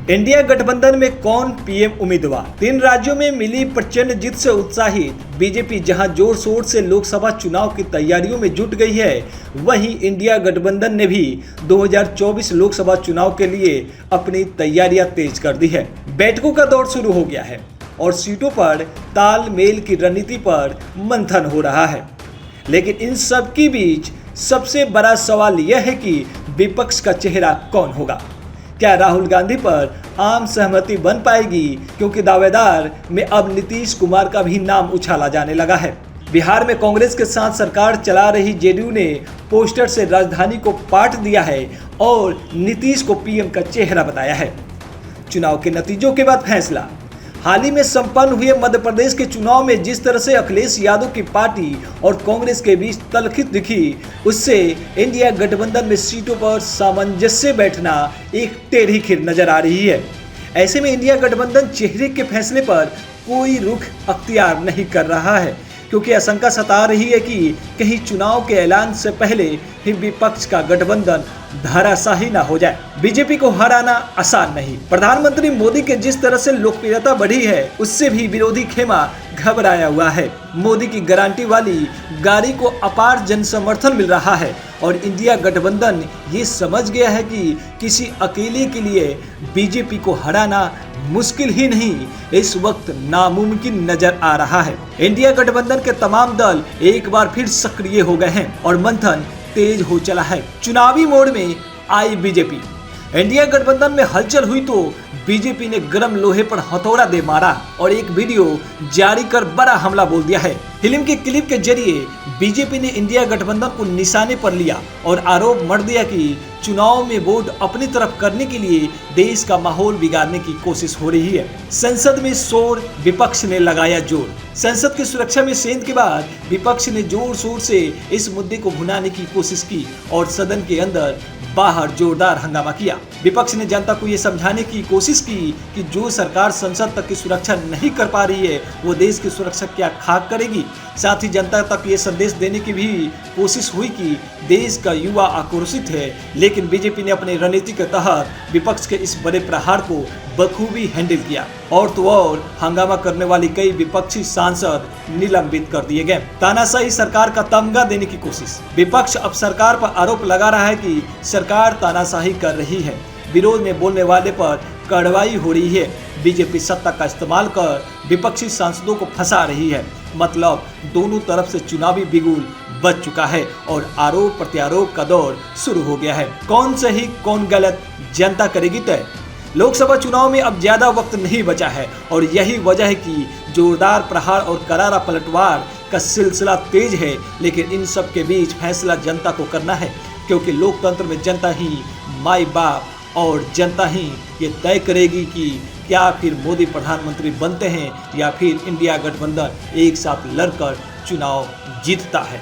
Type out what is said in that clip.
India गठबंधन में कौन पीएम उम्मीदवार? 3 राज्यों में मिली प्रचंड जीत से उत्साहित बीजेपी जहां जोर शोर से लोकसभा चुनाव की तैयारियों में जुट गई है, वहीं इंडिया गठबंधन ने भी 2024 लोकसभा चुनाव के लिए अपनी तैयारियां तेज कर दी है। बैठकों का दौर शुरू हो गया है और सीटों पर तालमेल की रणनीति पर मंथन हो रहा है। लेकिन इन सब के बीच सबसे बड़ा सवाल यह है कि विपक्ष का चेहरा कौन होगा। क्या राहुल गांधी पर आम सहमति बन पाएगी, क्योंकि दावेदार में अब नीतीश कुमार का भी नाम उछाला जाने लगा है। बिहार में कांग्रेस के साथ सरकार चला रही जेडीयू ने पोस्टर से राजधानी को पाट दिया है और नीतीश को पीएम का चेहरा बताया है। चुनाव के नतीजों के बाद फैसला। हाल ही में संपन्न हुए मध्य प्रदेश के चुनाव में जिस तरह से अखिलेश यादव की पार्टी और कांग्रेस के बीच तलखी दिखी, उससे इंडिया गठबंधन में सीटों पर सामंजस्य बैठना एक टेढ़ी खीर नजर आ रही है। ऐसे में इंडिया गठबंधन चेहरे के फैसले पर कोई रुख अख्तियार नहीं कर रहा है, क्योंकि आशंका सता रही है कि कहीं चुनाव के ऐलान से पहले ही विपक्ष का गठबंधन धराशाही न हो जाए। बीजेपी को हराना आसान नहीं। प्रधानमंत्री मोदी के जिस तरह से लोकप्रियता बढ़ी है, उससे भी विरोधी खेमा घबराया हुआ है। मोदी की गारंटी वाली गाड़ी को अपार जन समर्थन मिल रहा है और इंडिया गठबंधन ये समझ गया है कि किसी अकेले के लिए बीजेपी को हराना मुश्किल ही नहीं, इस वक्त नामुमकिन नजर आ रहा है। इंडिया गठबंधन के तमाम दल एक बार फिर सक्रिय हो गए हैं और मंथन तेज हो चला है। चुनावी मोड में आई बीजेपी। इंडिया गठबंधन में हलचल हुई तो बीजेपी ने गर्म लोहे पर हथौड़ा दे मारा और एक वीडियो जारी कर बड़ा हमला बोल दिया है। फिल्म के क्लिप के जरिए बीजेपी ने इंडिया गठबंधन को निशाने पर लिया और आरोप मढ़ दिया कि चुनाव में वोट अपनी तरफ करने के लिए देश का माहौल बिगाड़ने की कोशिश हो रही है। संसद में शोर, विपक्ष ने लगाया जोर। संसद की सुरक्षा में सेंध के बाद विपक्ष ने जोर शोर से इस मुद्दे को भुनाने की कोशिश की और सदन के अंदर बाहर जोरदार हंगामा किया। विपक्ष ने जनता को ये समझाने की कोशिश की कि जो सरकार संसद तक की सुरक्षा नहीं कर पा रही है, वो देश की सुरक्षा क्या खाक करेगी। साथ ही जनता तक ये संदेश देने की भी कोशिश हुई कि देश का युवा आक्रोशित है। लेकिन बीजेपी ने अपनी रणनीति के तहत विपक्ष के इस बड़े प्रहार को बखूबी हैंडल किया और तो और हंगामा करने वाली कई विपक्षी सांसद निलंबित कर दिए गए। तानाशाही सरकार का तमगा देने की कोशिश। विपक्ष अब सरकार पर आरोप लगा रहा है कि सरकार तानाशाही कर रही है। विरोध में बोलने वाले पर कार्रवाई हो रही है। बीजेपी सत्ता का इस्तेमाल कर विपक्षी सांसदों को फंसा रही है। मतलब दोनों तरफ से चुनावी बिगुल बच चुका है और आरोप प्रत्यारोप का दौर शुरू हो गया है। कौन सही कौन गलत, जनता करेगी तय। लोकसभा चुनाव में अब ज्यादा वक्त नहीं बचा है और यही वजह है कि जोरदार प्रहार और करारा पलटवार का सिलसिला तेज है। लेकिन इन सब के बीच फैसला जनता को करना है, क्योंकि लोकतंत्र में जनता ही माई बाप और जनता ही ये तय करेगी कि क्या फिर मोदी प्रधानमंत्री बनते हैं या फिर इंडिया गठबंधन एक साथ लड़कर चुनाव जीतता है।